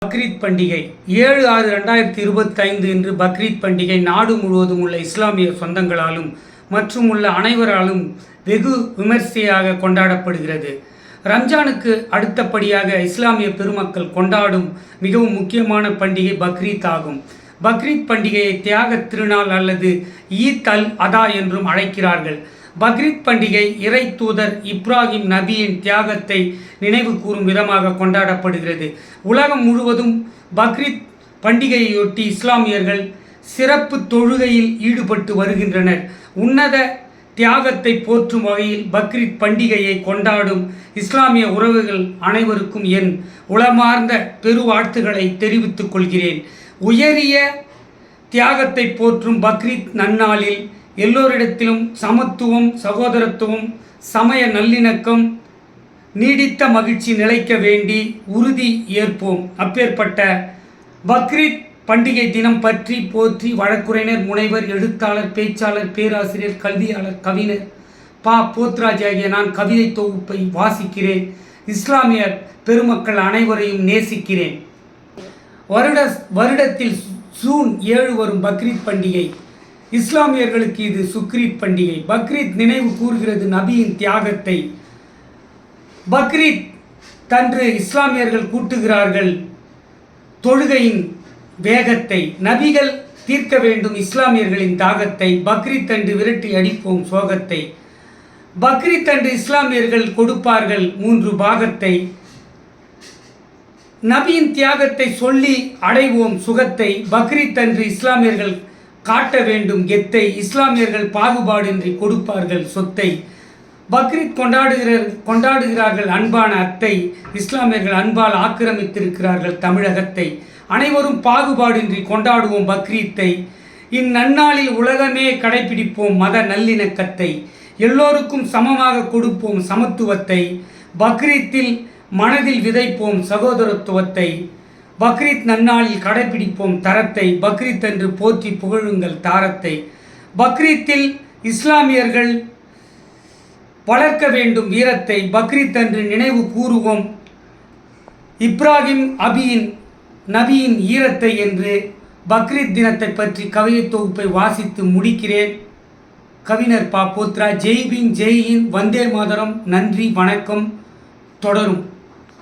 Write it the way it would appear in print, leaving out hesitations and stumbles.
பக்ரீத் பண்டிகை 7/6/2025 இன்று பக்ரீத் பண்டிகை நாடு முழுவதும் உள்ள இஸ்லாமிய சொந்தங்களாலும் மற்றும் உள்ள அனைவராலும் வெகு விமர்சையாக கொண்டாடப்படுகிறது. ரம்ஜானுக்கு அடுத்தபடியாக இஸ்லாமிய பெருமக்கள் கொண்டாடும் மிகவும் முக்கியமான பண்டிகை பக்ரீத் ஆகும். பக்ரீத் பண்டிகையை தியாக திருநாள் அல்லது ஈத் அல் அதா என்றும் அழைக்கிறார்கள். பக்ரீத் பண்டிகை இறை தூதர் இப்ராஹிம் நபியின் தியாகத்தை நினைவு கூறும் விதமாக கொண்டாடப்படுகிறது. உலகம் முழுவதும் பக்ரீத் பண்டிகையொட்டி இஸ்லாமியர்கள் சிறப்பு தொழுகையில் ஈடுபட்டு வருகின்றனர். உன்னத தியாகத்தை போற்றும் வகையில் பக்ரீத் பண்டிகையை கொண்டாடும் இஸ்லாமிய உறவுகள் அனைவருக்கும் என் உளமார்ந்த பெருவாழ்த்துக்களை தெரிவித்துக் கொள்கிறேன். உயரிய தியாகத்தை போற்றும் பக்ரீத் நன்னாளில் எல்லோரிடத்திலும் சமத்துவம், சகோதரத்துவம், சமய நல்லிணக்கம், நீடித்த மகிழ்ச்சி நிலைக்க வேண்டி உறுதி ஏற்போம். அப்பேற்பட்ட பக்ரீத் பண்டிகை தினம் பற்றி போற்றி வழக்குரைஞர், முனைவர், எழுத்தாளர், பேச்சாளர், பேராசிரியர், கல்வியாளர், கவிஞர் போத்ராஜ் ஆகிய நான் கவிதை தொகுப்பை வாசிக்கிறேன். இஸ்லாமிய பெருமக்கள் அனைவரையும் நேசிக்கிறேன். வருடத்தில் ஜூன் 7 வரும் பக்ரீத் பண்டிகை. இஸ்லாமியர்களுக்கு இது சுக்ரீத் பண்டிகை. பக்ரீத் நினைவு கூறுகிறது நபியின் தியாகத்தை. பக்ரீத் தன்று இஸ்லாமியர்கள் கூட்டுகிறார்கள் தொழுகையின் வேகத்தை. நபிகள் தீர்க்க வேண்டும் இஸ்லாமியர்களின் தாகத்தை. பக்ரீத் அன்று விரட்டி அடிப்போம் சோகத்தை. பக்ரீத் அன்று இஸ்லாமியர்கள் கொடுப்பார்கள் 3 பாகத்தை. நபியின் தியாகத்தை சொல்லி அடைவோம் சுகத்தை. பக்ரீத் அன்று இஸ்லாமியர்கள் காட்ட வேண்டும் கெத்தை. இஸ்லாமியர்கள் பாகுபாடின்றி கொடுப்பார்கள் சொத்தை. பக்ரீத் கொண்டாடுகிறார்கள் அன்பான அத்தை. இஸ்லாமியர்கள் அன்பால் ஆக்கிரமித்திருக்கிறார்கள் தமிழகத்தை. அனைவரும் பாகுபாடின்றி கொண்டாடுவோம் பக்ரீத்தை. இந்நன்னாளில் உலகமே கடைபிடிப்போம் மத நல்லிணக்கத்தை. எல்லோருக்கும் சமமாக கொடுப்போம் சமத்துவத்தை. பக்ரீத்தில் மனதில் விதைப்போம் சகோதரத்துவத்தை. பக்ரீத் நன்னாளில் கடைபிடிப்போம் தரத்தை. பக்ரீத் அன்று போற்றி புகழுங்கள் தாரத்தை. பக்ரீத்தில் இஸ்லாமியர்கள் வளர்க்க வேண்டும் வீரத்தை. பக்ரீத் அன்று நினைவு கூறுவோம் இப்ராஹிம் நபியின் ஈரத்தை என்று பக்ரீத் தினத்தை பற்றி கவிதை தொகுப்பை வாசித்து முடிக்கிறேன். கவிஞர் போத்ராஜ். ஜெய் பீம், ஜெய் ஹிந்த், வந்தே மாதரம். நன்றி, வணக்கம். தொடரும்.